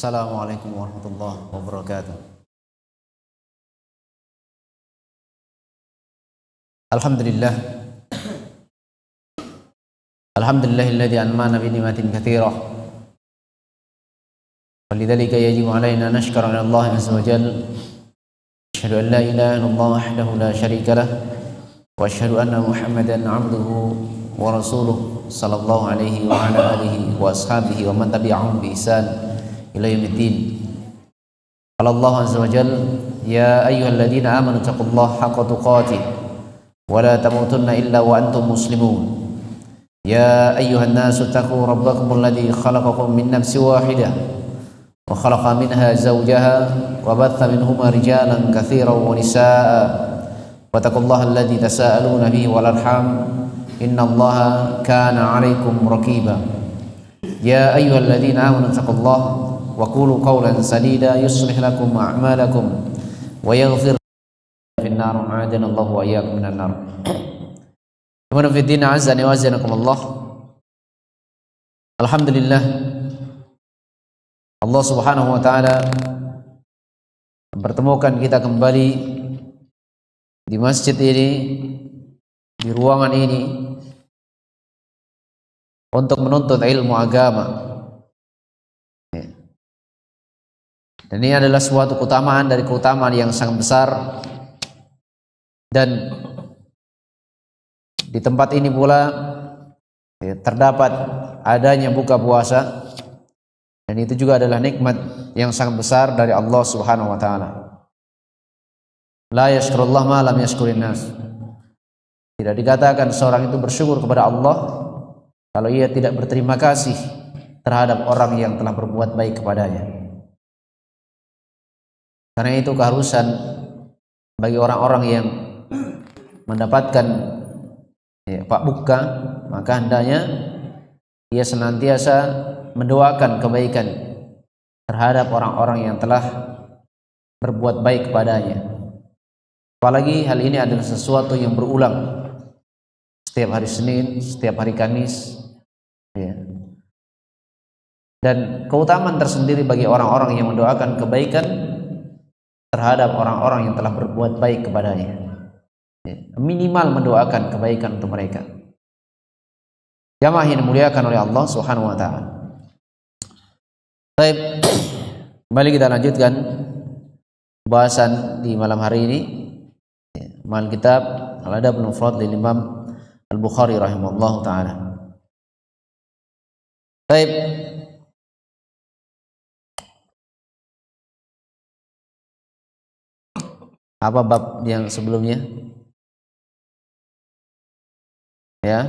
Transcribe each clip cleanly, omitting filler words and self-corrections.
Assalamualaikum warahmatullahi wabarakatuh. Alhamdulillah. Alhamdulillahilladzi an'amana bi ni'matin katsirah. Walidzalika yajibu 'alaina nashkura 'ala Allah 'azza wa jalla. Asyhadu an la ilaha illallah wahdahu la syarika lah wa asyhadu anna Muhammadan 'abduhu wa rasuluh sallallahu alaihi wa ala alihi wa ashabihi wa man tabi'ahum bi ihsan ila yaumiddin. Qala Allah 'azza wa jalla, ya ayyuhalladzina amanu taqullaha haqqa tuqatih wa la tamutunna illa wa antum muslimun. Ya ayyuhan nasu taqu rabbakumul ladzi khalaqakum min nafsin wahidah wa khalaqa minha zawjaha wa batha minhuma rijalan katsiran wa nisaa'a wattaqullaha alladzi tasaaluna bihi wal arham innallaha kana 'alaikum raqiba. Ya ayyuhalladzina amanu taqullaha wa qulu qawlan sadida yuslih lakum a'malakum wa yaghfir fin nar a'adana Allahu wa iyyakum minan nar. Alhamdulillah, Allah subhanahu wa ta'ala mempertemukan kita kembali di masjid ini, di ruangan ini, untuk menuntut ilmu agama. Dan ini adalah suatu keutamaan dari keutamaan yang sangat besar. Dan di tempat ini pula terdapat adanya buka puasa, dan itu juga adalah nikmat yang sangat besar dari Allah Subhanahu wa taala. La yashkurullah ma lam yashkurin nas. Tidak dikatakan seorang itu bersyukur kepada Allah kalau ia tidak berterima kasih terhadap orang yang telah berbuat baik kepadanya. Karena itu keharusan bagi orang-orang yang mendapatkan Pak Buka, maka hendaknya ia senantiasa mendoakan kebaikan terhadap orang-orang yang telah berbuat baik kepadanya. Apalagi hal ini adalah sesuatu yang berulang setiap hari Senin, setiap hari Kamis, dan keutamaan tersendiri bagi orang-orang yang mendoakan kebaikan terhadap orang-orang yang telah berbuat baik kepadanya. Minimal mendoakan kebaikan untuk mereka. Jamaah yang dimuliakan oleh Allah Subhanahu wa taala. Baik, kembali kita lanjutkan bahasan di malam hari ini. Mal kitab Al-Adab al-Mufrad dari Imam Al-Bukhari rahimahullahu taala. Baik. Apa bab yang sebelumnya? Ya,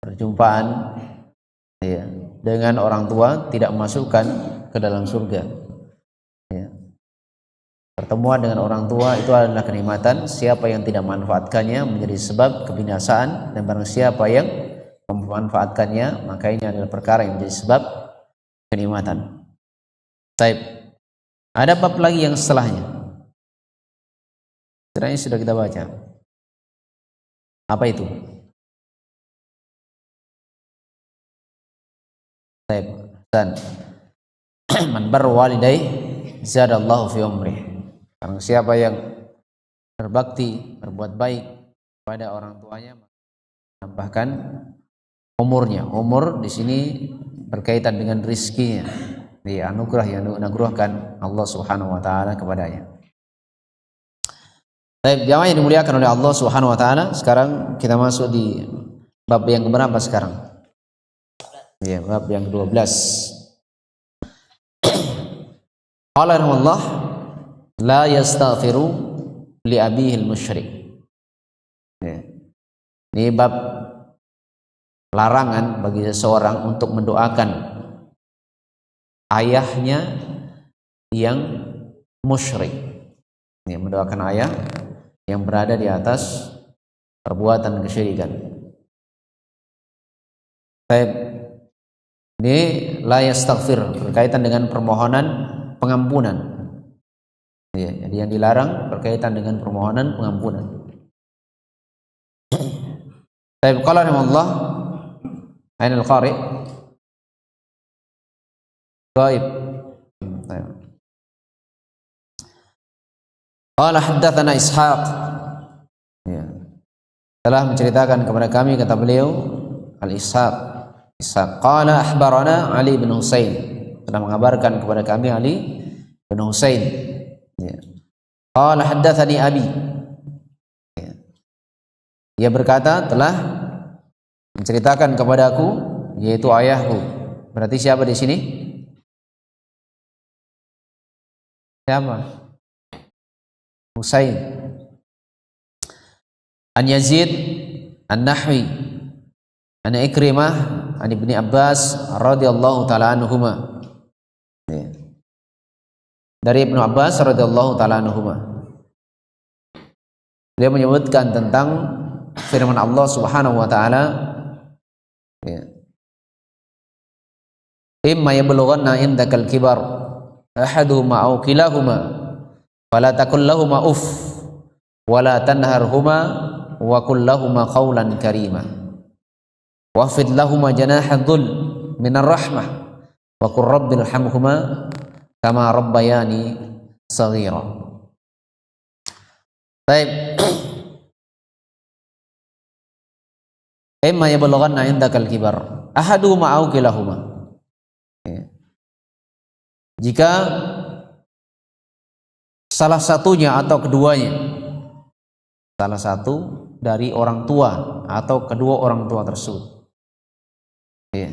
perjumpaan dengan orang tua tidak memasukkan ke dalam surga. Pertemuan dengan orang tua itu adalah kenikmatan. Siapa yang tidak memanfaatkannya menjadi sebab kebinasaan, dan barang siapa yang memanfaatkannya maka ini adalah perkara yang menjadi sebab kenikmatan. Baik, ada bab lagi yang setelahnya. Setelahnya sudah kita baca. Apa itu? Baik, dan man barra walidayhi zadallahu fi umrih. Karena siapa yang berbakti, berbuat baik pada orang tuanya, menambahkan umurnya. Umur di sini berkaitan dengan rizkinya, di anugerah yang dianugerahkan Allah Subhanahu wa taala kepadanya. Baik, jamaah yang dimuliakan oleh Allah Subhanahu wa taala, sekarang kita masuk di bab yang keberapa sekarang? Ya, bab yang 12. Qala rahimahullah, la yastaghfiru li abihil musyrik. Ini bab larangan bagi seseorang untuk mendoakan ayahnya yang musyrik. Mendoakan ayah yang berada di atas perbuatan kesyirikan. Baik, ini la yastaghfir berkaitan dengan permohonan pengampunan. Jadi yang dilarang berkaitan dengan permohonan pengampunan. Baik, qala rahimahullah, ainul qari Ghaib. Qala haddatsana Ishaq. Ya. Telah menceritakan kepada kami, kata beliau, Al-Ishaq. Ishaq qala akhbarana Ali bin Husain. Telah mengabarkan kepada kami Ali bin Husain. Ya. Qala haddatsani abi. Ya. Ia berkata telah menceritakan kepadaku, yaitu ayahku. Berarti siapa di sini? Siapa? Husain. An Yazid An-Nahwi an Ikrimah an Ibni Abbas radhiyallahu taala anhuma. Ya. Dari Ibnu Abbas radhiyallahu taala anhuma. Dia menyebutkan tentang firman Allah Subhanahu wa taala, ya. Imma yablughanna indakal kibar ahaduhuma aw kilahuma fala taqul lahumā uff wala tanharhuma wa qul lahumā qawlan karīma wafid lahumā janāha dhull minar rahmah wa qur rabbirhamhumā kamā rabbayānī shaghīrā. Baik. Imma yablughanna indakal kibar ahaduhuma aw kilahuma. Jika salah satunya atau keduanya, salah satu dari orang tua atau kedua orang tua tersebut, ya.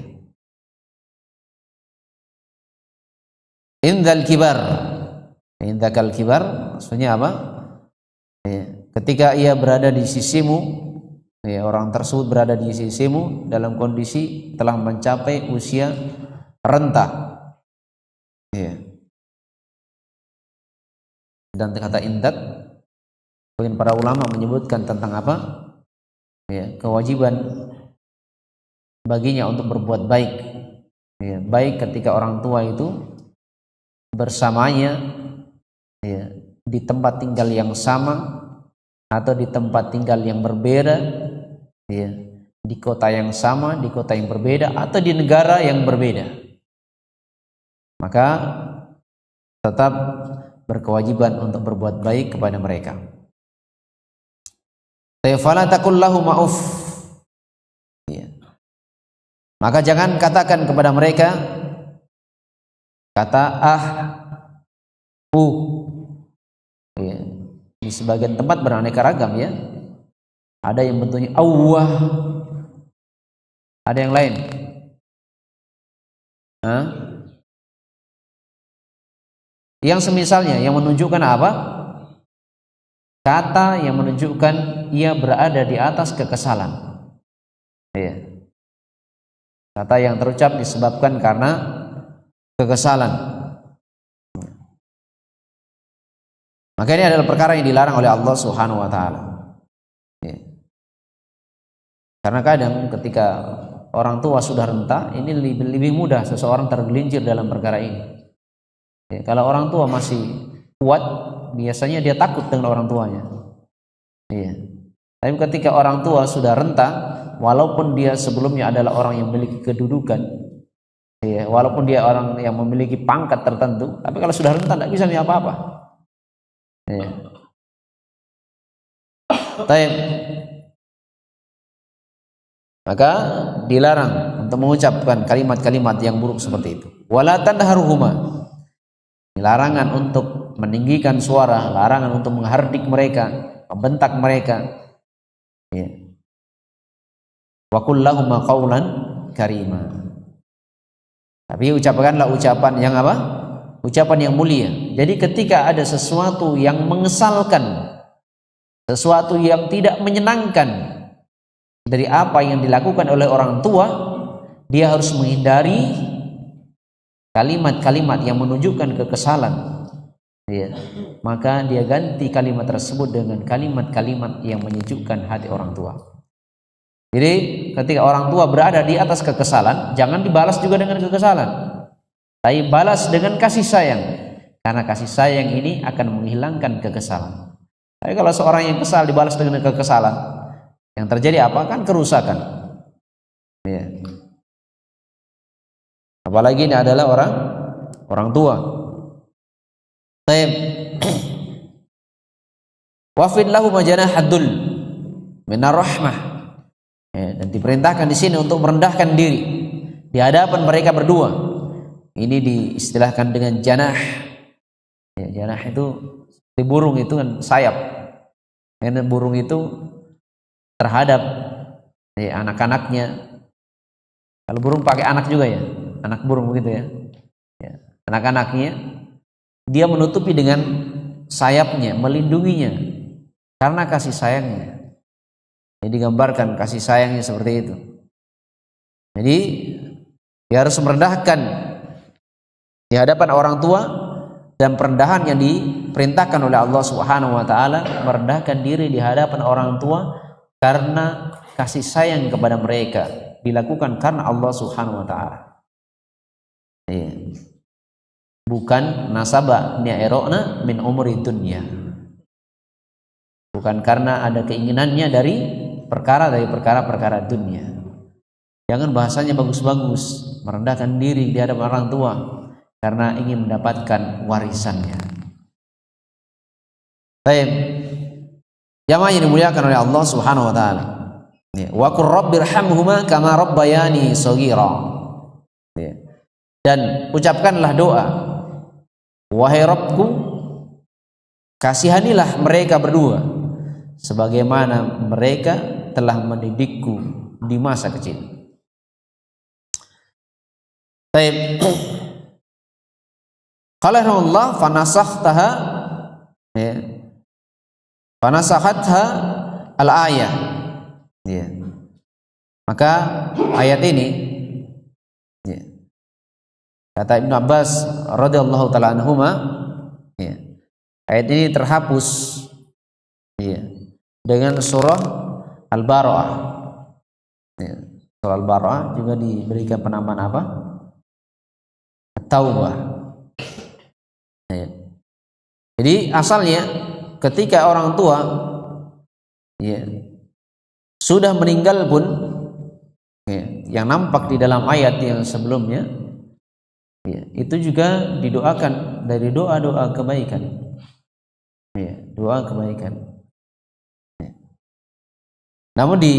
Indal kibar, indakal kibar maksudnya apa? Ya. Ketika ia berada di sisimu, ya, orang tersebut berada di sisimu dalam kondisi telah mencapai usia renta. Ya. Dan kata indak, mungkin para ulama menyebutkan tentang apa? Ya, kewajiban baginya untuk berbuat baik. Ya, baik ketika orang tua itu bersamanya, ya, di tempat tinggal yang sama atau di tempat tinggal yang berbeda, ya, di kota yang sama, di kota yang berbeda, atau di negara yang berbeda. Maka tetap berkewajiban untuk berbuat baik kepada mereka. Fala taqul lahum uff. Ya. Maka jangan katakan kepada mereka kata ya. Di sebagian tempat beraneka ragam, ya. Ada yang bentuknya awwah, ada yang lain. Yang semisalnya yang menunjukkan apa? Kata yang menunjukkan ia berada di atas kekesalan. Ya. Kata yang terucap disebabkan karena kekesalan. Maka ini adalah perkara yang dilarang oleh Allah Subhanahu wa taala. Ya. Karena kadang ketika orang tua sudah renta, ini lebih mudah seseorang tergelincir dalam perkara ini. Ya, kalau orang tua masih kuat, biasanya dia takut dengan orang tuanya. Ya. Tapi ketika orang tua sudah renta, walaupun dia sebelumnya adalah orang yang memiliki kedudukan, ya, walaupun dia orang yang memiliki pangkat tertentu, tapi kalau sudah renta tidak bisa apa-apa. Ya. Maka dilarang untuk mengucapkan kalimat-kalimat yang buruk seperti itu. Wala tanharhuma. Larangan untuk meninggikan suara, larangan untuk menghardik mereka, membentak mereka. Ya. Wa qul lahum qawlan karima. Tapi ucapkanlah ucapan yang apa? Ucapan yang mulia. Jadi ketika ada sesuatu yang mengesalkan, sesuatu yang tidak menyenangkan dari apa yang dilakukan oleh orang tua, dia harus menghindari kalimat-kalimat yang menunjukkan kekesalan, ya. Maka dia ganti kalimat tersebut dengan kalimat-kalimat yang menyejukkan hati orang tua. Jadi ketika orang tua berada di atas kekesalan, jangan dibalas juga dengan kekesalan, tapi balas dengan kasih sayang, karena kasih sayang ini akan menghilangkan kekesalan. Tapi kalau seorang yang kesal dibalas dengan kekesalan, yang terjadi apa? Kan kerusakan, ya. Apalagi ini adalah orang orang tua. Taib. Wafid lahu majanahadul minar rahmah. Dan diperintahkan di sini untuk merendahkan diri di hadapan mereka berdua. Ini diistilahkan dengan janah. Janah itu di burung itu kan sayap. Karena burung itu terhadap anak-anaknya. Kalau burung pakai anak juga ya, anak burung begitu ya. Anak-anaknya dia menutupi dengan sayapnya, melindunginya karena kasih sayangnya. Jadi digambarkan kasih sayangnya seperti itu. Jadi dia harus merendahkan di hadapan orang tua, dan perendahan yang diperintahkan oleh Allah Subhanahu wa taala, merendahkan diri di hadapan orang tua karena kasih sayang kepada mereka, dilakukan karena Allah Subhanahu wa taala. Bukan nasaba ni'irona min umri dunya. Bukan karena ada keinginannya dari perkara-perkara dunia. Jangan bahasanya bagus-bagus, merendahkan diri di hadapan orang tua karena ingin mendapatkan warisannya. Baik. Jamaah yang dimuliakan oleh Allah Subhanahu wa taala. Wa qur rabbirhamhuma kama rabbayani shaghira. Dan ucapkanlah doa, wahai Rabbku, kasihanilah mereka berdua sebagaimana mereka telah mendidikku di masa kecil. Baik. Qala Allah fanasaktaha, fanasakhatha al-ayah. Maka ayat ini, kata Ibnu Abbas radhiyallahu taala anhuma, ayat ini terhapus dengan surah Al-Bara'ah. Surah Al-Bara'ah juga diberikan penamaan apa? Taubah. Jadi asalnya ketika orang tua sudah meninggal pun, yang nampak di dalam ayat yang sebelumnya, itu juga didoakan dari doa-doa kebaikan. Doa kebaikan. Namun di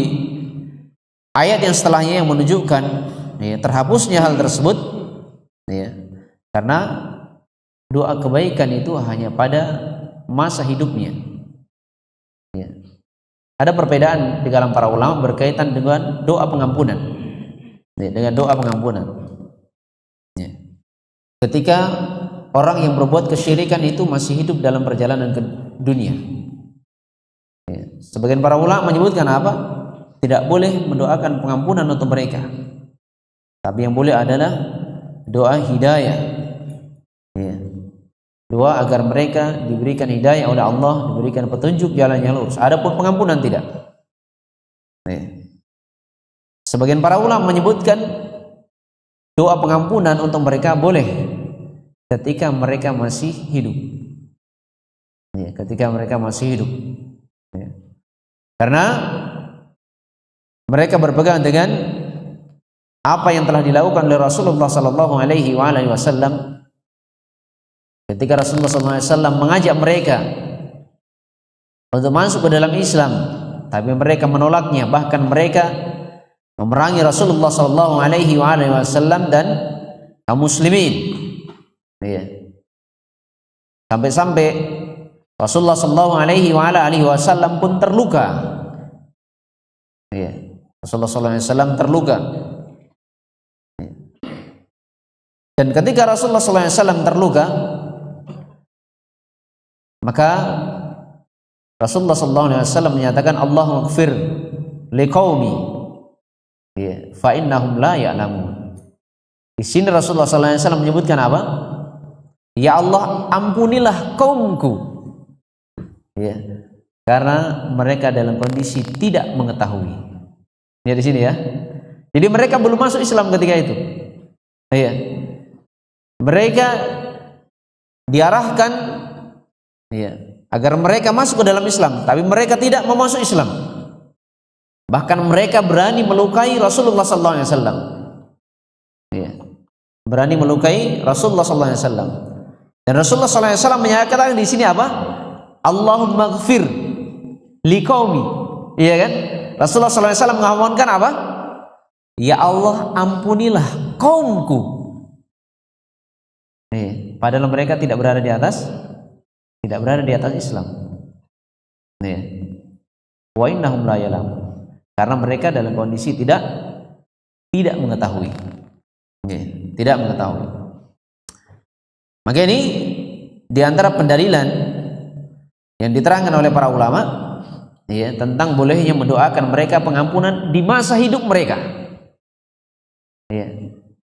ayat yang setelahnya yang menunjukkan terhapusnya hal tersebut, karena doa kebaikan itu hanya pada masa hidupnya. Ada perbedaan di kalangan para ulama berkaitan dengan doa pengampunan. Dengan doa pengampunan. Ketika orang yang berbuat kesyirikan itu masih hidup dalam perjalanan ke dunia. Sebagian para ulama menyebutkan apa? Tidak boleh mendoakan pengampunan untuk mereka. Tapi yang boleh adalah doa hidayah. Doa agar mereka diberikan hidayah oleh Allah, diberikan petunjuk jalan yang lurus. Adapun pengampunan tidak. Sebagian para ulama menyebutkan doa pengampunan untuk mereka boleh ketika mereka masih hidup. Ketika mereka masih hidup. Karena mereka berpegang dengan apa yang telah dilakukan oleh Rasulullah sallallahu alaihi wasallam. Ketika Rasulullah SAW mengajak mereka untuk masuk ke dalam Islam, tapi mereka menolaknya, bahkan mereka memerangi Rasulullah SAW dan kaum muslimin. Sampai-sampai Rasulullah SAW pun terluka. Rasulullah SAW terluka. Dan ketika Rasulullah SAW terluka, maka Rasulullah SAW menyatakan, Allahumma ighfir liqaumi fa innahum la ya'lamun. Di sini Rasulullah SAW menyebutkan apa? Ya Allah, ampunilah kaumku, karena mereka dalam kondisi tidak mengetahui. Di sini ya. Jadi mereka belum masuk Islam ketika itu. Mereka diarahkan agar mereka masuk ke dalam Islam, tapi mereka tidak mau masuk Islam. Bahkan mereka berani melukai Rasulullah SAW. berani melukai Rasulullah sallallahu alaihi wasallam. Dan Rasulullah sallallahu alaihi wasallam menyatakan di sini apa? Allahumma ighfir liqaumi. Iya kan? Rasulullah sallallahu alaihi wasallam memohonkan apa? Ya Allah, ampunilah kaumku. Padahal mereka tidak berada di atas Islam. Wa innahum la ya'lamun. Karena mereka dalam kondisi tidak mengetahui. Tidak mengetahui. Maka ini di antara pendalilan yang diterangkan oleh para ulama tentang bolehnya mendoakan mereka pengampunan di masa hidup mereka.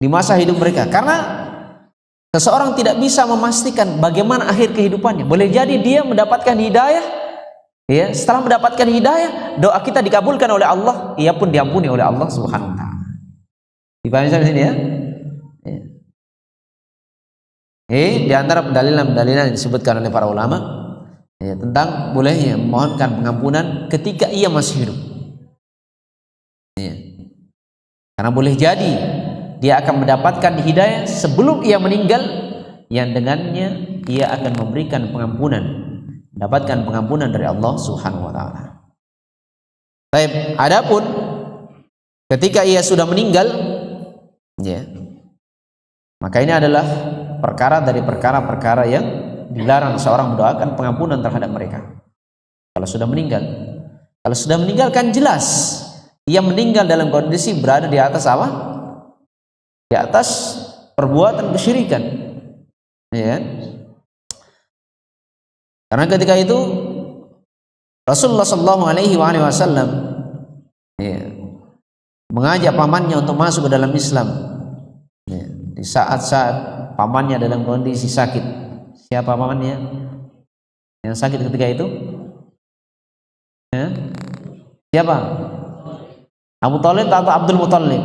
Di masa hidup mereka, karena seseorang tidak bisa memastikan bagaimana akhir kehidupannya. Boleh jadi dia mendapatkan hidayah, setelah mendapatkan hidayah, doa kita dikabulkan oleh Allah, ia pun diampuni oleh Allah Subhanahu wa taala. Dipahami sampai sini ya? Di antara pendalilan yang disebutkan oleh para ulama tentang bolehnya memohonkan pengampunan ketika ia masih hidup. Karena boleh jadi dia akan mendapatkan hidayah sebelum ia meninggal, yang dengannya ia akan memberikan pengampunan, mendapatkan pengampunan dari Allah Subhanahu wa taala. Baik, adapun ketika ia sudah meninggal, maka ini adalah perkara dari perkara-perkara yang dilarang seorang mendoakan pengampunan terhadap mereka. Kalau sudah meninggal kan jelas ia meninggal dalam kondisi berada di atas apa? Di atas perbuatan kesyirikan. Karena ketika itu Rasulullah sallallahu alaihi wasallam mengajak pamannya untuk masuk ke dalam Islam. Di saat-saat pamannya dalam kondisi sakit. Siapa pamannya yang sakit ketika itu? Siapa? Abu Thalib atau Abdul Muthalib?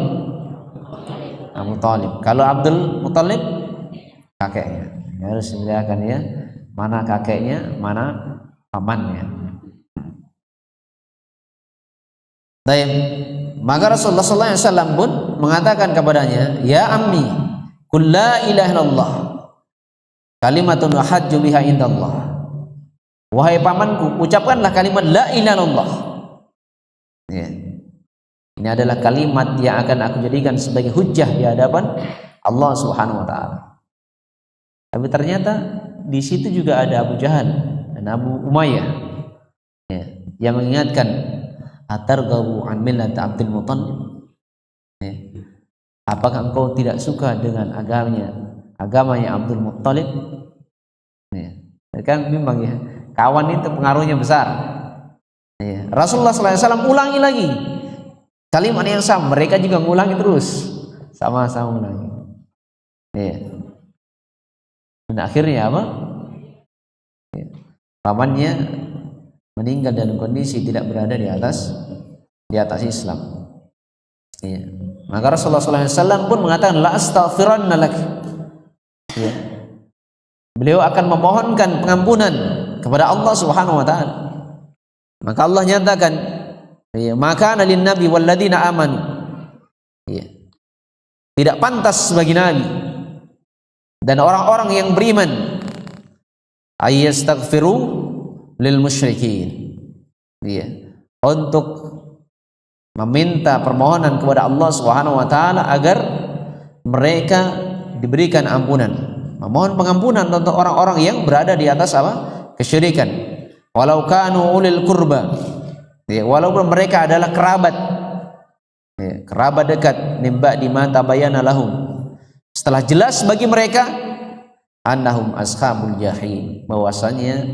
Abu Thalib. Kalau Abdul Muthalib kakeknya. Harus membedakan mana kakeknya, mana pamannya. Baik. Maka Rasulullah sallallahu alaihi wasallam pun mengatakan kepadanya, "Ya ammi, qul la ilaha illallah. Kalimatun hajju biha indallah." Wahai pamanku, ucapkanlah kalimat la ilaha illallah. Ini adalah kalimat yang akan aku jadikan sebagai hujjah di hadapan Allah Subhanahu wa taala. Tapi ternyata di situ juga ada Abu Jahal dan Abu Umayyah yang mengingatkan, "Atarghabu an millat Abdul Muthalib?" Apakah engkau tidak suka dengan agamanya Abdul Muthalib? Kan memang kawan itu pengaruhnya besar. Rasulullah SAW ulangi lagi kalimat yang sama, mereka juga mengulangi terus, sama-sama mengulangi. Dan akhirnya apa? Pamannya meninggal dalam kondisi tidak berada di atas Islam. Maka Rasulullah SAW pun mengatakan, la astaghfiranna lak. Beliau akan memohonkan pengampunan kepada Allah Subhanahu wa taala. Maka Allah nyatakan, maka nalin nabi walladzina amanu. Tidak pantas bagi nabi dan orang-orang yang beriman ayastaghfiru lil musyrikin. Untuk meminta permohonan kepada Allah Subhanahu wa taala agar mereka diberikan ampunan, memohon pengampunan untuk orang-orang yang berada di atas apa? Kesyirikan. Walau kanu ulil qurba. Walaupun mereka adalah kerabat dekat, nimba di mata bayana lahum, setelah jelas bagi mereka annahum ashabul jahim, bahwasanya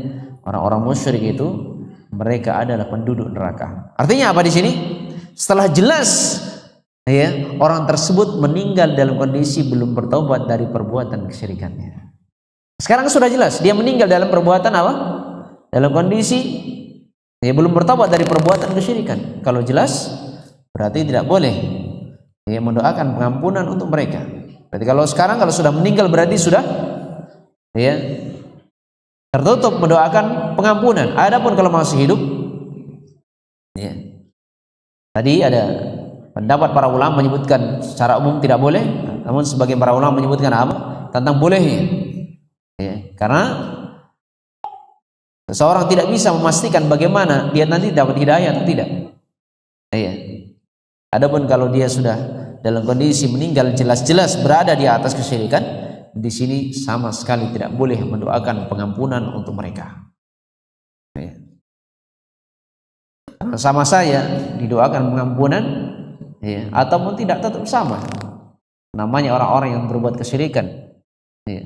orang-orang musyrik itu mereka adalah penduduk neraka. Artinya apa di sini? Setelah jelas orang tersebut meninggal dalam kondisi belum bertobat dari perbuatan kesyirikannya. Sekarang sudah jelas dia meninggal dalam perbuatan apa? Dalam kondisi belum bertobat dari perbuatan kesyirikan. Kalau jelas berarti tidak boleh mendoakan pengampunan untuk mereka. Berarti kalau sekarang kalau sudah meninggal berarti sudah tertutup mendoakan pengampunan. Adapun kalau masih hidup, tadi ada Pendapat para ulama menyebutkan secara umum tidak boleh, namun sebagian para ulama menyebutkan apa? Tentang bolehnya. Ya, karena seseorang tidak bisa memastikan bagaimana dia nanti dapat hidayah atau tidak. Ya. Adapun kalau dia sudah dalam kondisi meninggal jelas-jelas berada di atas kesyirikan, di sini sama sekali tidak boleh mendoakan pengampunan untuk mereka. Ya. Sama saya didoakan pengampunan, ya, ataupun tidak tetap sama. Namanya orang-orang yang berbuat kesyirikan. Ya.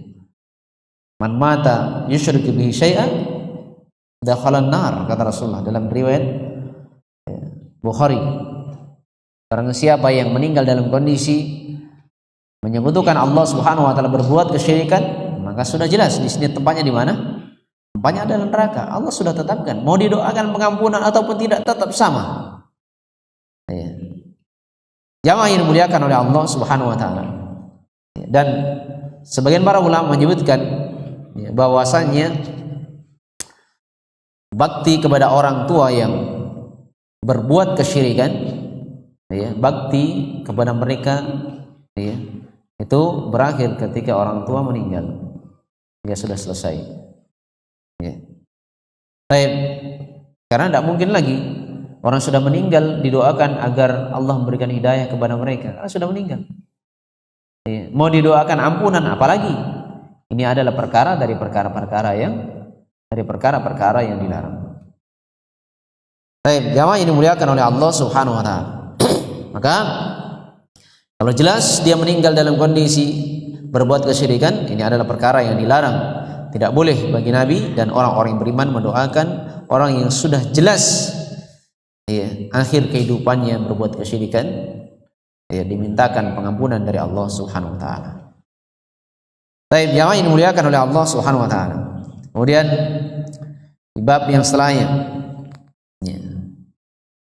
Man mata yusyriku bihi syai'an dakhalan nar, kata Rasulullah dalam riwayat Bukhari. Barang siapa yang meninggal dalam kondisi menyebutkan Allah Subhanahu wa taala berbuat kesyirikan, maka sudah jelas di sini tempatnya di mana? Tempatnya adalah neraka. Allah sudah tetapkan. Mau didoakan pengampunan ataupun tidak tetap sama. Ya. Jamaah yang dimuliakan oleh Allah Subhanahu wa taala. Dan sebagian para ulama menyebutkan bahwasannya bakti kepada orang tua yang berbuat kesyirikan, ya, bakti kepada mereka, ya, itu berakhir ketika orang tua meninggal. Ya sudah selesai. Ya. Baik. Karena tidak mungkin lagi orang sudah meninggal didoakan agar Allah memberikan hidayah kepada mereka, karena sudah meninggal. Ya. Mau didoakan ampunan apalagi? Ini adalah perkara dari perkara-perkara yang dilarang. Baik, jamaah ini dimuliakan oleh Allah Subhanahu wa taala. Maka kalau jelas dia meninggal dalam kondisi berbuat kesyirikan, ini adalah perkara yang dilarang. Tidak boleh bagi Nabi dan orang-orang yang beriman mendoakan orang yang sudah jelas, ya, akhir kehidupannya berbuat kesyirikan, ya, dimintakan pengampunan dari Allah Subhanahu wa taala. Baik, jamaah ini dimuliakan oleh Allah Subhanahu wa taala. Kemudian di bab yang setelahnya, ya,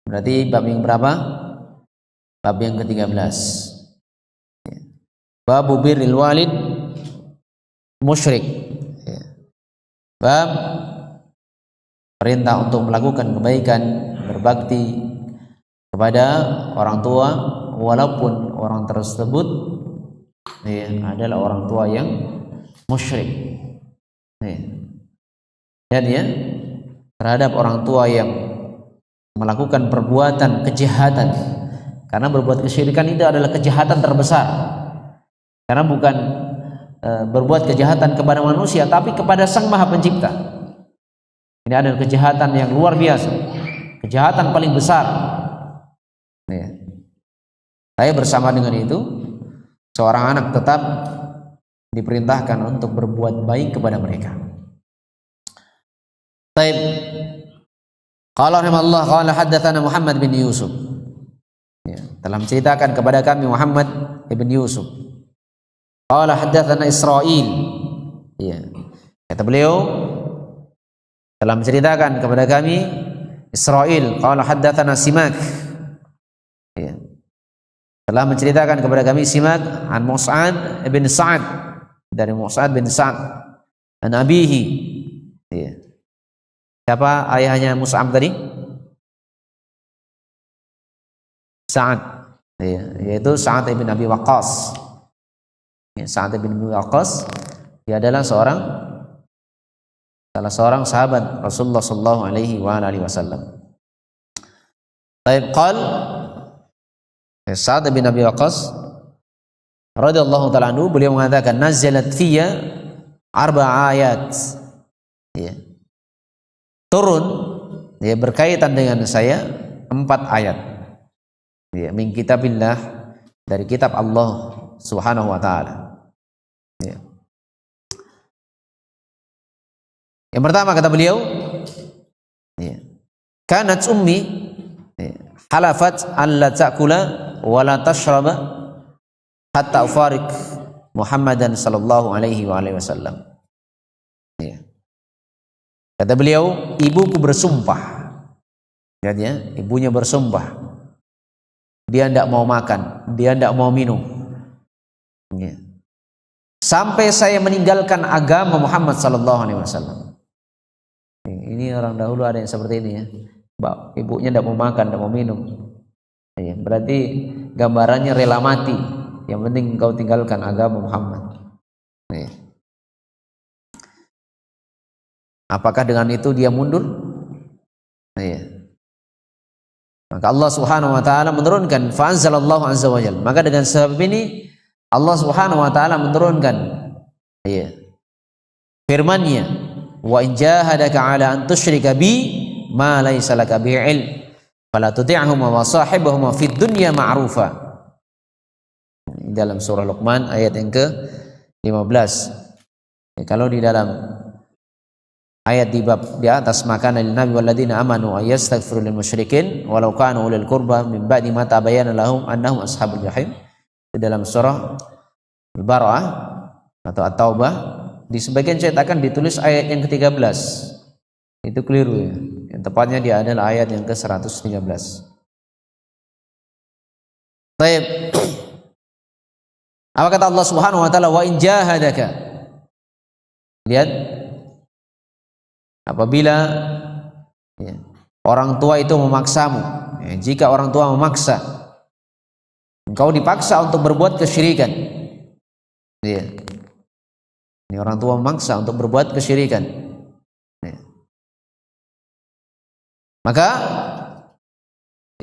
berarti bab yang berapa? Bab yang ke-13. Ya. Bab birril walid musyrik. Ya. Bab perintah untuk melakukan kebaikan, berbakti kepada orang tua walaupun orang tersebut, ya, adalah orang tua yang musyrik. Ya. Dan ya, terhadap orang tua yang melakukan perbuatan kejahatan, karena berbuat kesyirikan itu adalah kejahatan terbesar, karena bukan berbuat kejahatan kepada manusia tapi kepada Sang Maha Pencipta. Ini adalah kejahatan yang luar biasa, kejahatan paling besar, ya. Saya bersama dengan itu, seorang anak tetap diperintahkan untuk berbuat baik kepada mereka. Baik. Qala rahimahullah qala haddatsana Muhammad bin Yusuf. Ya, telah menceritakan kepada kami Muhammad ibn Yusuf. Qala haddatsana Israil. Ya. Kata beliau telah menceritakan kepada kami Israil. Qala haddatsana Simak. Ya. Telah menceritakan kepada kami Simak an Mus'ad bin Sa'ad, dari Mus'ad bin Sa'ad an abihi. Ya. Siapa ayahnya Mus'ab tadi? Sa'ad, ya, yaitu Sa'ad ibn Abi Waqqas. Ya, Sa'ad ibn Abi Waqqas, dia adalah salah seorang sahabat Rasulullah sallallahu alaihi wasallam. Baik, qal Sa'ad ibn Abi Waqqas radhiyallahu ta'ala anhu, beliau mengatakan nazalat fiyya 4 ayat. Ya. Turun, ya, berkaitan dengan saya 4 ayat, ya, min kitabillah, dari kitab Allah Subhanahu wa taala. Ya. Yang pertama kata beliau, ya, kanat ummi, ya, halafat alla ta'kula wa la tashraba hatta ufariq Muhammadan sallallahu alaihi wasallam. Ya. Kata beliau, ibuku bersumpah, ya, ibunya bersumpah, dia tidak mau makan, dia tidak mau minum, ya, sampai saya meninggalkan agama Muhammad sallallahu alaihi wasallam. Ini orang dahulu ada yang seperti ini, ya, ibunya tidak mau makan, tidak mau minum, ya, berarti gambarannya rela mati, yang penting engkau tinggalkan agama Muhammad. Nih. Apakah dengan itu dia mundur? Nih. Maka Allah Subhanahu wa taala menurunkan fa anzalallahu azza wa jalla. Maka dengan sebab ini Allah Subhanahu wa taala menurunkan firman-Nya, wa in jahadaka ala an tusyrika bi ma laysa laka bihi ilm fala tuti'huma wa sahibhuma fid dunya ma'rufa. Dalam surah Luqman ayat yang ke-15. Kalau di dalam ayat di bab di atas, maka lil nabi walladzina amanu ayastaghfiru lil musyrikin walau kanu ulil qurba min ba'di ma tabayyana lahum annahum ashabul jahim. Di dalam surah Al-Baqarah atau At-Taubah, di sebagian cetakan ditulis ayat yang ke-13. Itu keliru ya. Yang tepatnya dia adalah ayat yang ke-113. Baik. Apa kata Allah Subhanahu wa taala, wa in jahadaka. Lihat, apabila orang tua itu memaksamu, jika orang tua memaksa, engkau dipaksa untuk berbuat kesyirikan. Ini orang tua memaksa untuk berbuat kesyirikan. Maka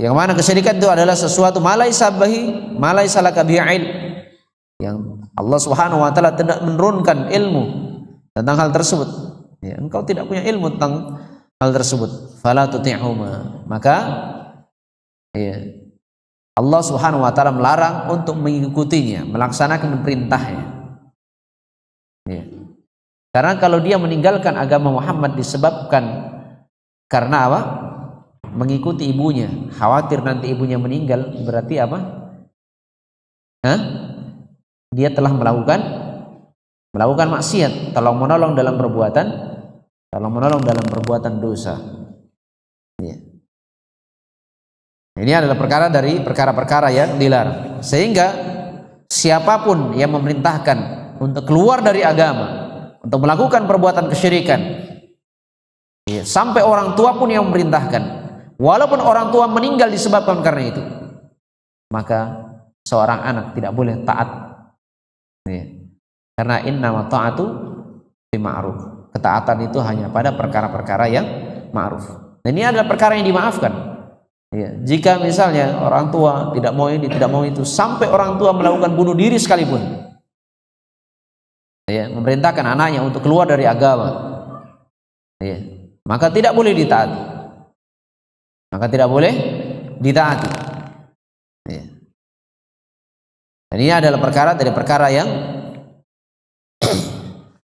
yang mana kesyirikan itu adalah sesuatu malaisa laka bihi ilm, yang Allah Subhanahu wa taala tidak menurunkan ilmu tentang hal tersebut. Engkau tidak punya ilmu tentang hal tersebut. Fala tuti'huma. Maka Allah Subhanahu wa taala melarang untuk mengikutinya, melaksanakan perintahnya. Karena kalau dia meninggalkan agama Muhammad disebabkan karena apa? Mengikuti ibunya, khawatir nanti ibunya meninggal, berarti apa? Dia telah melakukan maksiat, tolong menolong dalam perbuatan dosa. Ini adalah perkara dari perkara-perkara yang dilarang. Sehingga siapapun yang memerintahkan untuk keluar dari agama, untuk melakukan perbuatan kesyirikan, sampai orang tua pun yang memerintahkan, walaupun orang tua meninggal disebabkan karena itu, maka seorang anak tidak boleh taat. Karena innama ta'atu bi ma'ruf. Ketaatan itu hanya pada perkara-perkara yang ma'ruf. Dan ini adalah perkara yang dimaafkan. Jika misalnya orang tua tidak mau ini, tidak mau itu, sampai orang tua melakukan bunuh diri sekalipun, memerintahkan anaknya untuk keluar dari agama, maka tidak boleh ditaati. Dan ini adalah perkara dari perkara yang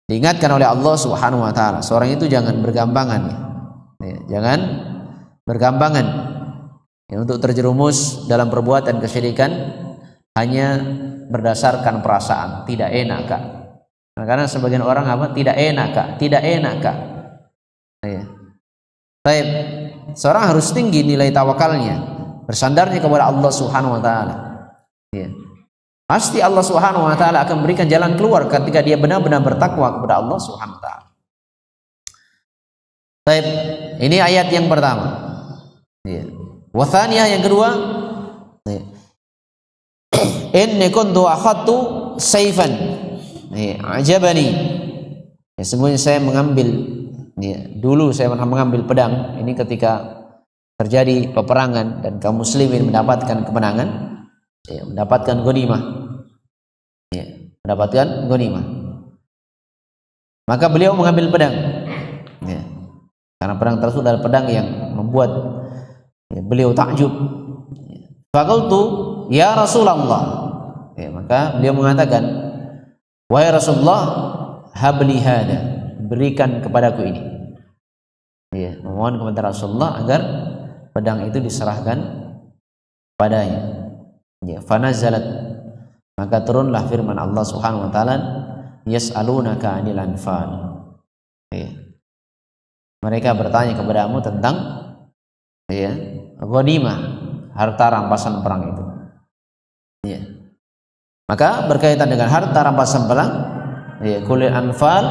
diingatkan oleh Allah Subhanahu wa taala. Seorang itu jangan bergambangan, jangan bergambangan untuk terjerumus dalam perbuatan kesyirikan hanya berdasarkan perasaan, tidak enak kak. Karena sebagian orang tidak enak kak. Baik, seorang harus tinggi nilai tawakalnya, bersandarnya kepada Allah Subhanahu wa taala. Pasti Allah Subhanahu wa taala akan memberikan jalan keluar ketika dia benar-benar bertakwa kepada Allah Subhanahu wa taala. Baik, ini ayat yang pertama. Wa tsaniyah, yang kedua, inni kuntu akhadtu sayfan ajabani. Sesungguhnya saya mengambil, dulu saya pernah mengambil pedang. Ini ketika terjadi peperangan dan kaum muslimin mendapatkan kemenangan, mendapatkan ghanimah, maka beliau mengambil pedang, karena pedang tersebut adalah pedang yang membuat beliau takjub. Faqultu ya Rasulullah, maka beliau mengatakan, wahai Rasulullah, habli hada, berikan kepadaku ini. Memohon kepada Rasulullah agar pedang itu diserahkan padanya. Fanazalat, maka turunlah firman Allah Subhanahu wa taala, yas'alunaka 'anil anfal. Mereka bertanya kepadamu tentang ghanimah, harta rampasan perang itu. Maka berkaitan dengan harta rampasan perang, kulil anfal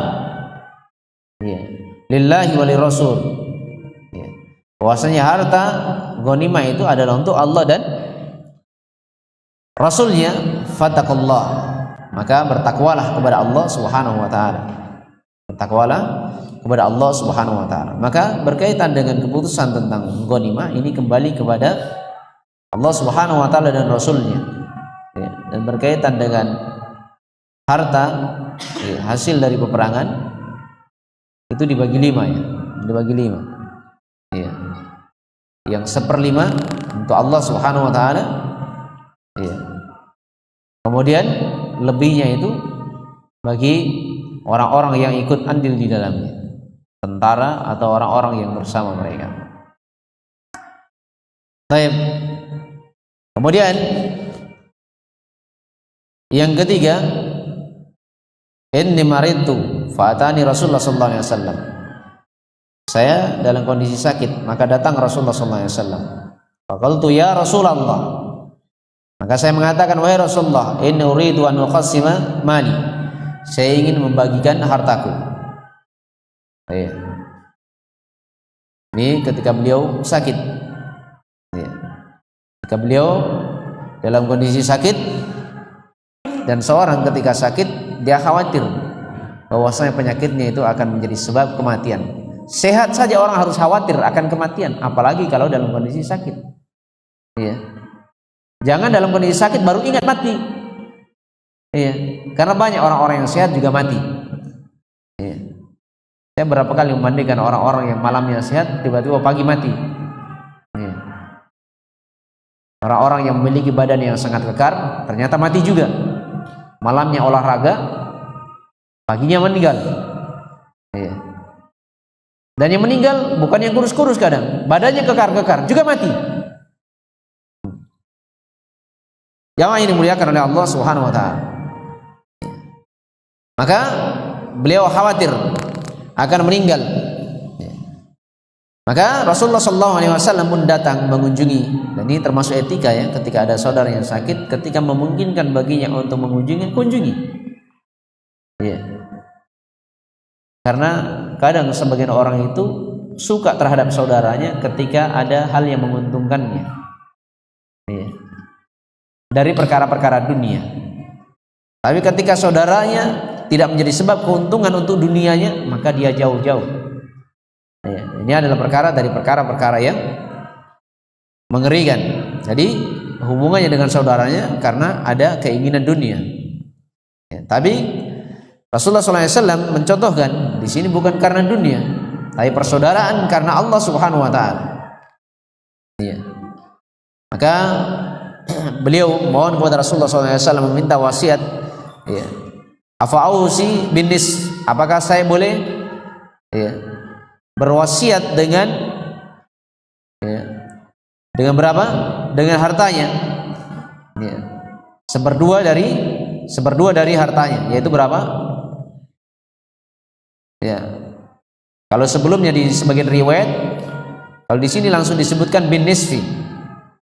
lillahi walir rasul. Bahwasanya harta ghanimah itu adalah untuk Allah Rasulnya, fattaqullah, maka bertakwalah kepada Allah Subhanahu wa taala. Bertakwalah kepada Allah Subhanahu wa taala. Maka berkaitan dengan keputusan tentang ghanimah ini kembali kepada Allah Subhanahu wa taala dan Rasulnya. Ya, dan berkaitan dengan harta hasil dari peperangan itu dibagi 5 ya. Dibagi 5. Ya. Yang 1/5 untuk Allah Subhanahu wa taala. Ya. Kemudian lebihnya itu bagi orang-orang yang ikut andil di dalamnya, tentara atau orang-orang yang bersama mereka. Baik. Kemudian yang ketiga, inni maridtu fa'atani Rasulullah sallallahu alaihi wasallam. Saya dalam kondisi sakit, maka datang Rasulullah sallallahu alaihi wasallam. Faqultu ya Rasulullah, maka saya mengatakan, wahai Rasulullah, inni uridu an uqassima mali. Saya ingin membagikan hartaku. Ya. Ini ketika beliau sakit. Ya. Ketika beliau dalam kondisi sakit, dan seorang ketika sakit dia khawatir bahwasanya penyakitnya itu akan menjadi sebab kematian. Sehat saja orang harus khawatir akan kematian, apalagi kalau dalam kondisi sakit. Ya. Jangan dalam kondisi sakit baru ingat mati. Iya, karena banyak orang-orang yang sehat juga mati. Iya. Saya berapa kali membandingkan orang-orang yang malamnya sehat tiba-tiba pagi mati. Iya. Orang-orang yang memiliki badan yang sangat kekar ternyata mati juga. Malamnya olahraga, paginya meninggal. Iya. Dan yang meninggal bukan yang kurus-kurus, kadang badannya kekar-kekar juga mati. Yang ini dimuliakan oleh Allah Subhanahu wa taala. Maka beliau khawatir akan meninggal. Maka Rasulullah sallallahu alaihi wasallam pun datang mengunjungi. Dan ini termasuk etika ya, ketika ada saudara yang sakit, ketika memungkinkan baginya untuk mengunjungi, kunjungi. Ya. Karena kadang sebagian orang itu suka terhadap saudaranya ketika ada hal yang menguntungkannya. Ya. Dari perkara-perkara dunia. Tapi ketika saudaranya tidak menjadi sebab keuntungan untuk dunianya, maka dia jauh-jauh. Ya, ini adalah perkara dari perkara-perkara yang mengerikan. Jadi hubungannya dengan saudaranya karena ada keinginan dunia. Ya, tapi Rasulullah SAW mencontohkan di sini bukan karena dunia, tapi persaudaraan karena Allah Subhanahu Wa Taala. Ya. Maka beliau mohon kepada Rasulullah SAW meminta wasiat. Ya. Afa'ausi binis, apakah saya boleh berwasiat dengan dengan berapa? Dengan hartanya. Seperdua dari hartanya, yaitu berapa? Ya. Kalau sebelumnya di sebagian riwayat, kalau di sini langsung disebutkan bin nisfi,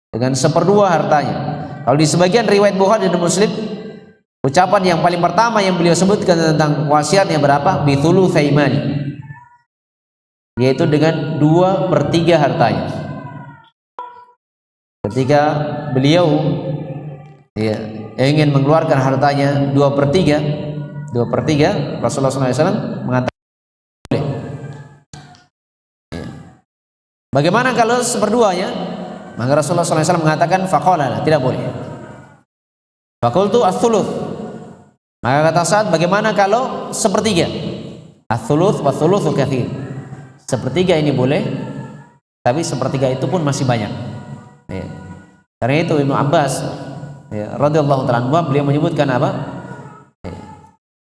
dengan seperdua hartanya. Kalau di sebagian riwayat Bukhari dan Muslim, ucapan yang paling pertama yang beliau sebutkan tentang wasiatnya berapa? Bithulu thaimani, yaitu dengan 2/3 hartanya. Ketika beliau ingin mengeluarkan hartanya 2/3, Rasulullah SAW mengatakan boleh. Bagaimana kalau seperduanya? Maka Rasulullah SAW mengatakan faqala, tidak boleh. Faqultu ats-tsuluts, maka kata Sa'ad, bagaimana kalau sepertiga? Ats-tsuluts wa tsulusu katsir. Sepertiga ini boleh, tapi sepertiga itu pun masih banyak. Ya. Karena itu Ibnu Abbas radhiyallahu ta'ala anhu beliau menyebutkan apa?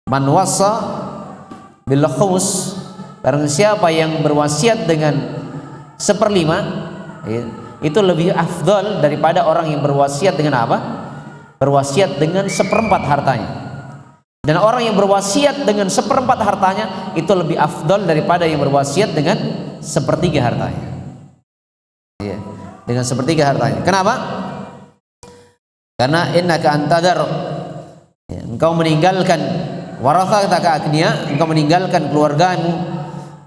Man wassa bil khumus, barang siapa yang berwasiat dengan 1/5, itu lebih afdal daripada orang yang berwasiat dengan apa? Berwasiat dengan 1/4 hartanya. Dan orang yang berwasiat dengan 1/4 hartanya itu lebih afdal daripada yang berwasiat dengan 1/3 hartanya. Ya, dengan 1/3 hartanya. Kenapa? Karena innaka antadar, engkau meninggalkan warathataka agniya, engkau meninggalkan keluargamu,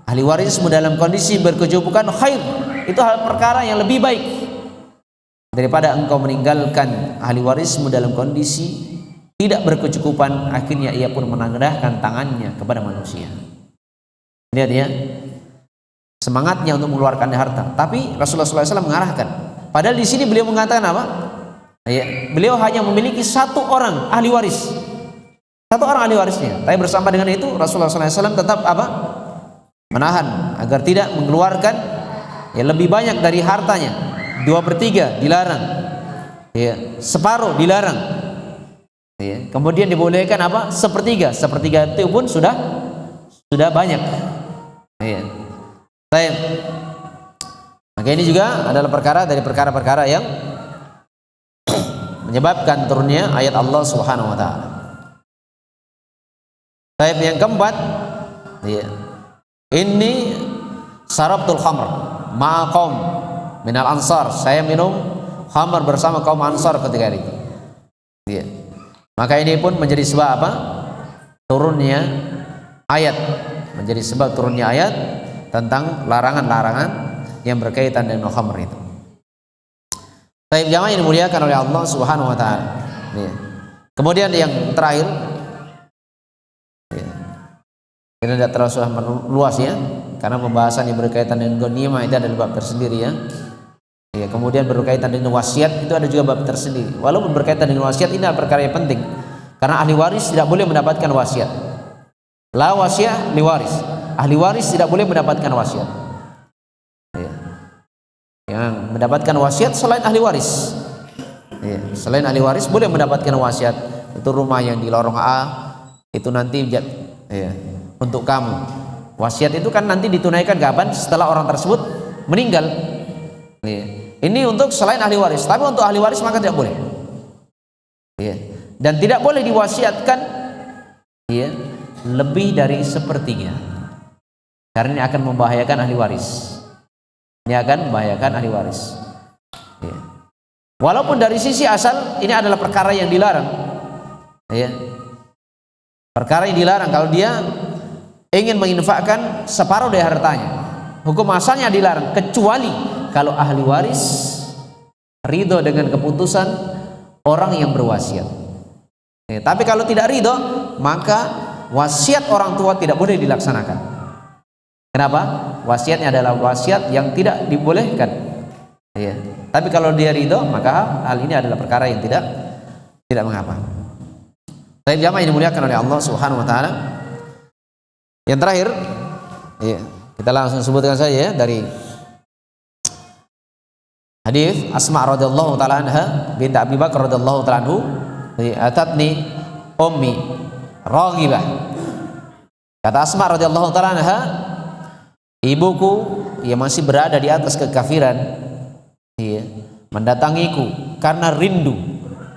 ahli warismu dalam kondisi berkecukupan, khair, itu hal perkara yang lebih baik. daripada engkau meninggalkan ahli warismu dalam kondisi tidak berkecukupan, akhirnya ia pun menengadahkan tangannya kepada manusia. Lihat ya, semangatnya untuk mengeluarkan harta. Tapi Rasulullah SAW mengarahkan. Padahal di sini beliau mengatakan apa? Ya, beliau hanya memiliki satu orang ahli waris, satu orang ahli warisnya. Tapi bersama dengan itu Rasulullah SAW tetap apa? Menahan agar tidak mengeluarkan ya lebih banyak dari hartanya. 2/3 dilarang, ya, separuh dilarang, ya. Kemudian dibolehkan apa? Sepertiga itu pun sudah banyak, ya. Baik. Maka ini juga adalah perkara dari perkara-perkara yang menyebabkan turunnya ayat Allah Subhanahu wa taala. Baik, yang keempat, ya. Ini sarabtul khamr ma'aqom minal ansar, saya minum khamr bersama kaum ansar ketika itu, ya. Maka ini pun menjadi sebab apa? Turunnya ayat, menjadi sebab turunnya ayat tentang larangan-larangan yang berkaitan dengan khamr itu. Baik, jamaah yang dimuliakan oleh Allah Subhanahu wa taala, ya. Kemudian yang terakhir, ya. Ini tidak terlalu luas ya, karena pembahasan yang berkaitan dengan ghanimah itu adalah bab tersendiri ya. Ya, kemudian berkaitan dengan wasiat itu ada juga bab tersendiri. Walaupun berkaitan dengan wasiat ini adalah perkara yang penting, karena ahli waris tidak boleh mendapatkan wasiat. La wasiat li waris. Ahli waris tidak boleh mendapatkan wasiat. Ya. Yang mendapatkan wasiat selain ahli waris. Ya. Selain ahli waris boleh mendapatkan wasiat. Itu rumah yang di lorong A itu nanti ya, untuk kamu. Wasiat itu kan nanti ditunaikan kapan? Setelah orang tersebut meninggal. Ya. Ini untuk selain ahli waris, tapi untuk ahli waris maka tidak boleh. Ya. Dan tidak boleh diwasiatkan ya, lebih dari sepertiga, karena ini akan membahayakan ahli waris. Ini akan membahayakan ahli waris. Ya. Walaupun dari sisi asal ini adalah perkara yang dilarang, ya. Perkara yang dilarang kalau dia ingin menginfakkan separuh dari hartanya, hukum asalnya dilarang, kecuali kalau ahli waris ridho dengan keputusan orang yang berwasiat. Ya, tapi kalau tidak ridho, maka wasiat orang tua tidak boleh dilaksanakan. Kenapa? Wasiatnya adalah wasiat yang tidak dibolehkan. Ya. Tapi kalau dia ridho, maka hal ini adalah perkara yang tidak mengapa. Tapi jamaah yang dimuliakan oleh Allah Subhanahu wa taala. Yang terakhir, ya, kita langsung sebutkan saja ya, dari hadis Asma radhiyallahu taala anha binti Abi Bakar radhiyallahu taala anhu, atatni ummi raghibah. Kata Asma radhiyallahu taala anha, ibuku yang masih berada di atas kekafiran, ya, mendatangiku karena rindu.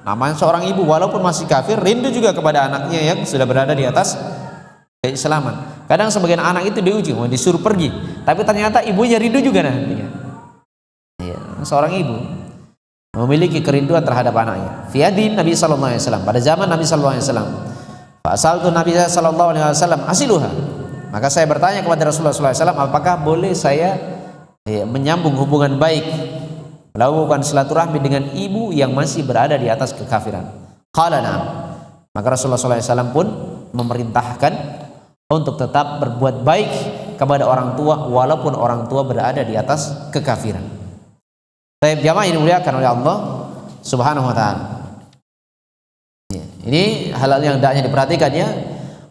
Namanya seorang ibu walaupun masih kafir, rindu juga kepada anaknya yang sudah berada di atas keislaman. Kadang sebagian anak itu diuji, mau disuruh pergi, tapi ternyata ibunya rindu juga nantinya. Seorang ibu memiliki kerinduan terhadap anaknya. Fi hadin Nabi sallallahu alaihi wasallam, pada zaman Nabi sallallahu alaihi wasallam. Fa asaltu Nabi sallallahu alaihi wasallam asiluha. Maka saya bertanya kepada Rasulullah sallallahu alaihi wasallam, apakah boleh saya menyambung hubungan baik, melakukan silaturahmi dengan ibu yang masih berada di atas kekafiran? Qala na'am. Maka Rasulullah sallallahu alaihi wasallam pun memerintahkan untuk tetap berbuat baik kepada orang tua walaupun orang tua berada di atas kekafiran. Baik, jamaah yang dimuliakan oleh Allah Subhanahu wa taala. Ya, ini hal-hal yang hendaknya diperhatikan ya.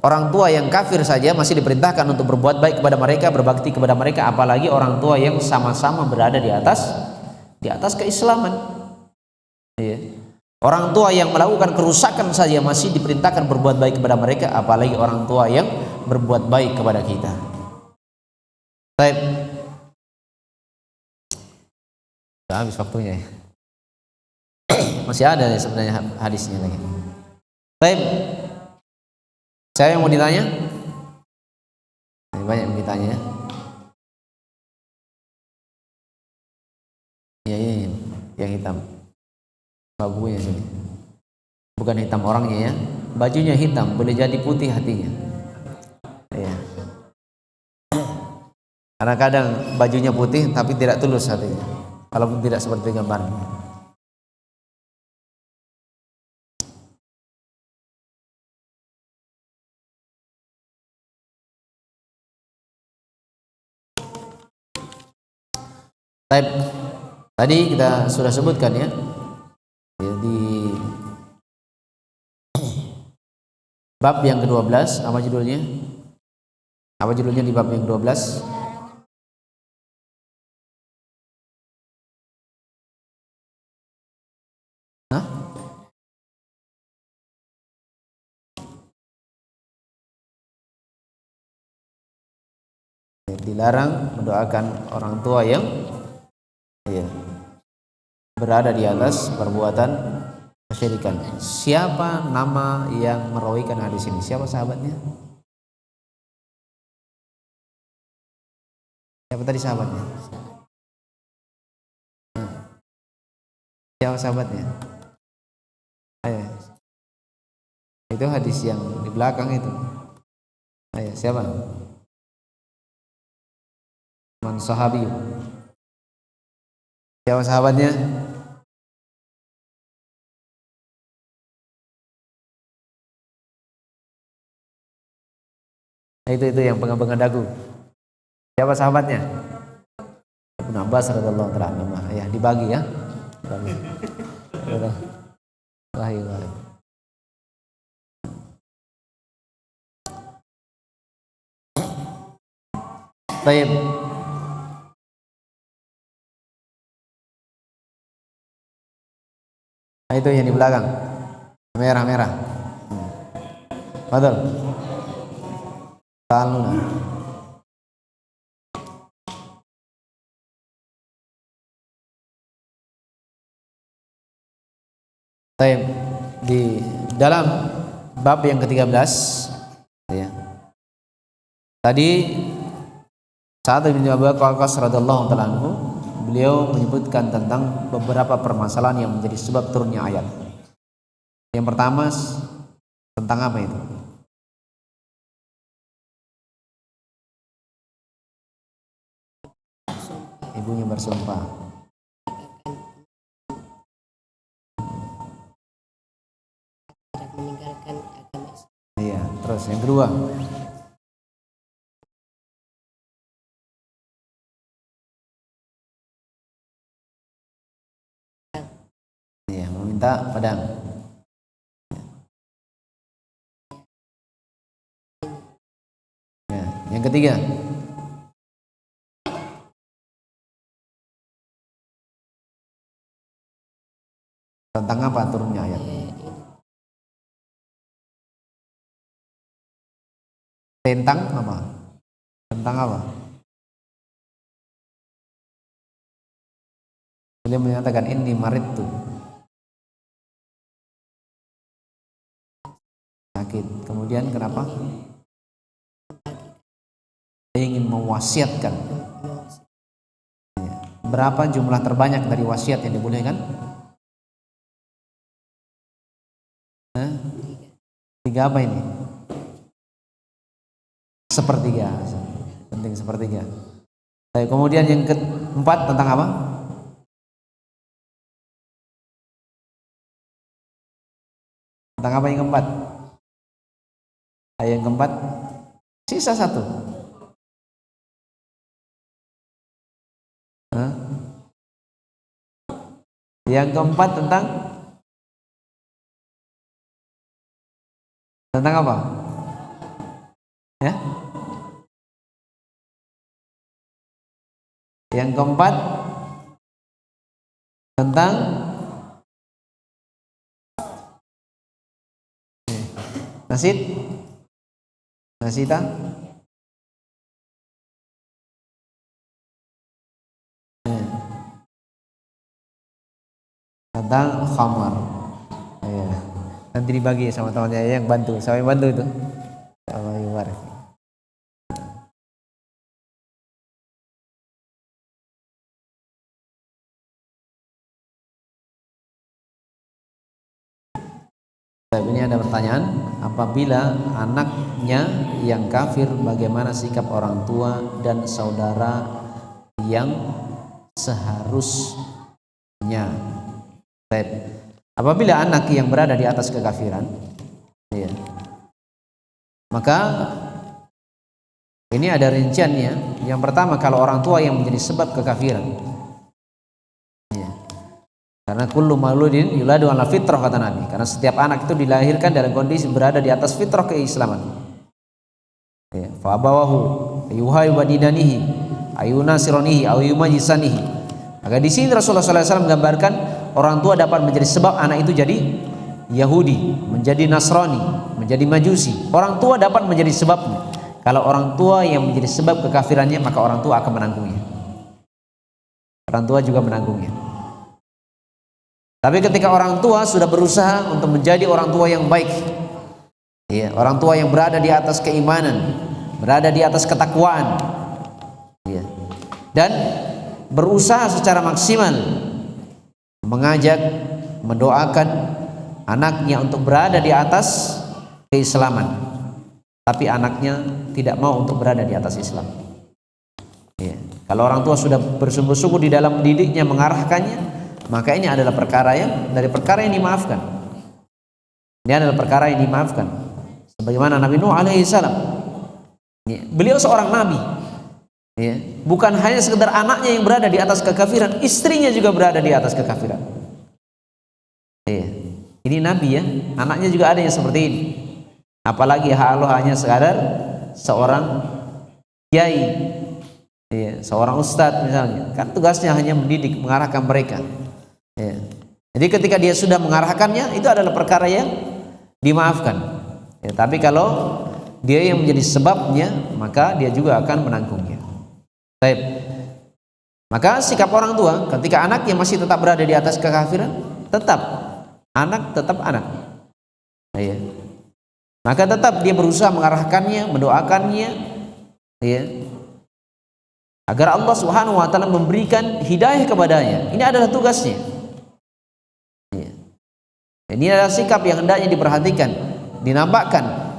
Orang tua yang kafir saja masih diperintahkan untuk berbuat baik kepada mereka, berbakti kepada mereka, apalagi orang tua yang sama-sama berada di atas keislaman. Ya. Orang tua yang melakukan kerusakan saja masih diperintahkan berbuat baik kepada mereka, apalagi orang tua yang berbuat baik kepada kita. Baik. Sudah habis waktunya ya. Masih ada ya sebenarnya hadisnya lagi. Baik. Saya yang mau ditanya? Banyak yang ditanya. Ya ini yang hitam. Babunya sini. Bukan hitam orangnya ya. Bajunya hitam, boleh jadi putih hatinya. Ya. Karena kadang bajunya putih tapi tidak tulus hatinya. Walaupun tidak seperti gambarnya. Baik. Tadi kita sudah sebutkan ya. Jadi bab yang ke-12 apa judulnya? Apa judulnya di bab yang ke-12? Hah? Dilarang mendoakan orang tua yang ya, berada di atas perbuatan kesyirikan. Siapa nama yang merawikan hadis ini? Siapa sahabatnya? Siapa tadi sahabatnya? Siapa sahabatnya? Ayo. Itu hadis yang di belakang itu. Ayo, siapa? Man sahabi. Siapa sahabatnya? Itu yang pengen dagu. Siapa sahabatnya? Ibnu Abbas radhiyallahu ta'ala anhu. Ya, dibagi ya. Dibagi. Wahai. Baik. Itu yang di belakang. Merah-merah. Betul. Taluna. Baik. Di dalam bab yang ke-13 ya. Tadi Sa'ad bin Abi Waqqas radhiyallahu ta'ala anhu, beliau menyebutkan tentang beberapa permasalahan yang menjadi sebab turunnya ayat. Yang pertama tentang apa itu? Ibunya bersumpah. Meninggalkan agama Islam. Iya, terus yang kedua. Iya, meminta pedang. Ya, yang ketiga. Tentang apa turunnya ayat? Tentang apa? Tentang apa? Beliau menyatakan ini maridtu. Sakit. Kemudian kenapa? Ingin mewasiatkan. Berapa jumlah terbanyak dari wasiat yang dibolehkan? 3 apa ini? Sepertiga. Penting sepertiga. Kemudian yang keempat tentang apa? Tentang apa yang keempat? Yang keempat sisa 1. Yang keempat tentang apa? Ya? Yang keempat tentang nasita tentang khamar. Ya. Nanti dibagi sama temannya yang bantu. Siapa yang bantu itu? Allah yubarik. Ini ada pertanyaan, apabila anaknya yang kafir, bagaimana sikap orang tua dan saudara yang seharusnya? Apabila anak yang berada di atas kekafiran, ya, maka ini ada rinciannya. Yang pertama, kalau orang tua yang menjadi sebab kekafiran, Karena kullu mauludin yuladu ala fitrah, kata Nabi. Karena setiap anak itu dilahirkan dalam kondisi berada di atas fitrah keislaman. Ya, fa abawahu yuhayyibadinanihi ayunasironihi ayumajisanihi. Maka di sini Rasulullah SAW menggambarkan orang tua dapat menjadi sebab anak itu jadi Yahudi, menjadi Nasrani, menjadi Majusi. Orang tua dapat menjadi sebabnya. Kalau orang tua yang menjadi sebab kekafirannya, maka orang tua akan menanggungnya. Orang tua juga menanggungnya. Tapi ketika orang tua sudah berusaha untuk menjadi orang tua yang baik, ya, orang tua yang berada di atas keimanan, berada di atas ketakwaan, ya, dan berusaha secara maksimal mengajak, mendoakan anaknya untuk berada di atas keislaman, tapi anaknya tidak mau untuk berada di atas Islam. Ya. Kalau orang tua sudah bersungguh-sungguh di dalam mendidiknya, mengarahkannya, maka ini adalah perkara yang dari perkara yang dimaafkan. Ini adalah perkara yang dimaafkan. Sebagaimana Nabi Nuh alaihi salam, ya, beliau seorang nabi, ya, bukan hanya sekedar anaknya yang berada di atas kekafiran, istrinya juga berada di atas kekafiran. Ya. Ini nabi, ya, anaknya juga ada yang seperti ini. Apalagi kalau hanya sekadar seorang kiai, ya, seorang ustadz misalnya, kan tugasnya hanya mendidik, mengarahkan mereka. Ya. Jadi ketika dia sudah mengarahkannya, itu adalah perkara yang dimaafkan. Ya, tapi kalau dia yang menjadi sebabnya, maka dia juga akan menanggungnya. Baik. Maka sikap orang tua ketika anaknya masih tetap berada di atas kekafiran, tetap anak. Ya. Maka tetap dia berusaha mengarahkannya, mendoakannya, ya, agar Allah Subhanahu wa taala memberikan hidayah kepadanya. Ini adalah tugasnya. Ya. Ini adalah sikap yang hendaknya diperhatikan,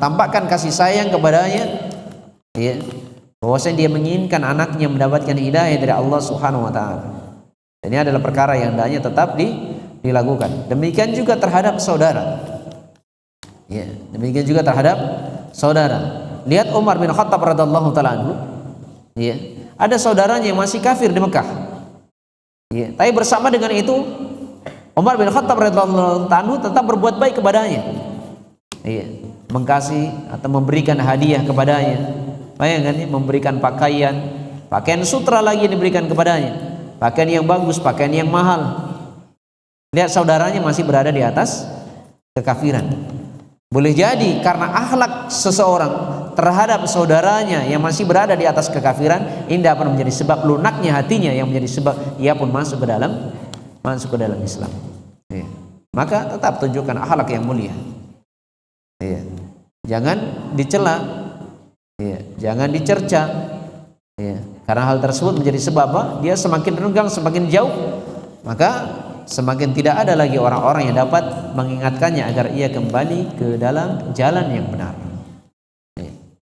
tampakkan kasih sayang kepadanya, ya, bahwasanya dia menginginkan anaknya mendapatkan hidayah dari Allah Subhanahu wa taala. Ini adalah perkara yang hendaknya tetap dilakukan. Demikian juga terhadap saudara. Ya, demikian juga terhadap saudara. Lihat Umar bin Khattab radhiyallahu taala anhu, ya, ada saudaranya yang masih kafir di Mekah. Ya, tapi bersama dengan itu Umar bin Khattab radhiyallahu taala anhu tetap berbuat baik kepadanya. Ya, mengkasih atau memberikan hadiah kepadanya. Bayangkan, ya, memberikan pakaian sutra lagi diberikan kepadanya, pakaian yang bagus, pakaian yang mahal. Lihat saudaranya masih berada di atas kekafiran. Boleh jadi karena akhlak seseorang terhadap saudaranya yang masih berada di atas kekafiran, ini dapat menjadi sebab lunaknya hatinya, yang menjadi sebab ia pun masuk ke dalam Islam. Ya. Maka tetap tunjukkan akhlak yang mulia. Ya. Jangan dicela, ya, jangan dicerca, ya. Karena hal tersebut menjadi sebab apa? Dia semakin renggang, semakin jauh, maka semakin tidak ada lagi orang-orang yang dapat mengingatkannya agar ia kembali ke dalam jalan yang benar. Ya.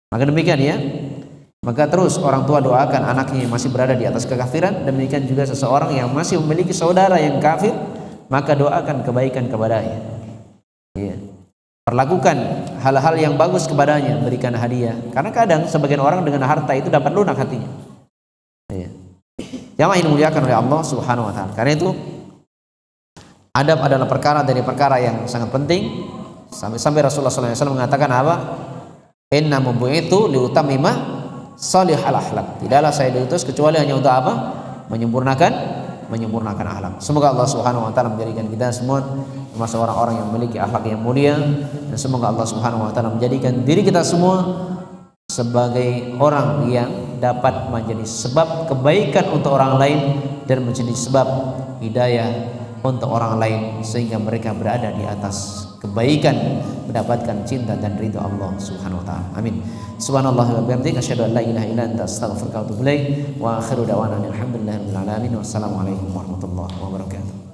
Maka demikian, ya. Maka terus orang tua doakan anaknya yang masih berada di atas kekafiran. Demikian juga seseorang yang masih memiliki saudara yang kafir, maka doakan kebaikan kepadanya. Ya. Perlakukan hal-hal yang bagus kepadanya, berikan hadiah. Karena kadang sebagian orang dengan harta itu dapat lunak hatinya. Ya. Jamaah yang dimuliakan oleh Allah Subhanahu wa taala. Karena itu adab adalah perkara dari perkara yang sangat penting. Sampai Rasulullah SAW mengatakan apa? Inna bu'itsu liutammima shalihal akhlaq. Tidaklah saya diutus kecuali hanya untuk apa? Menyempurnakan akhlak. Semoga Allah Subhanahu wa taala menjadikan kita semua termasuk orang-orang yang memiliki akhlak yang mulia, dan semoga Allah Subhanahu wa taala menjadikan diri kita semua sebagai orang yang dapat menjadi sebab kebaikan untuk orang lain dan menjadi sebab hidayah untuk orang lain, sehingga mereka berada di atas kebaikan, mendapatkan cinta dan ridha Allah Subhanahu wa taala. Amin. Subhanallah wa bihamdihi asyhadu an la ilaha illa anta astaghfiruka wa atubu ilaik. Wa akhiru da'wana alhamdulillahirabbil alamin. Wassalamu alaikum warahmatullahi wabarakatuh.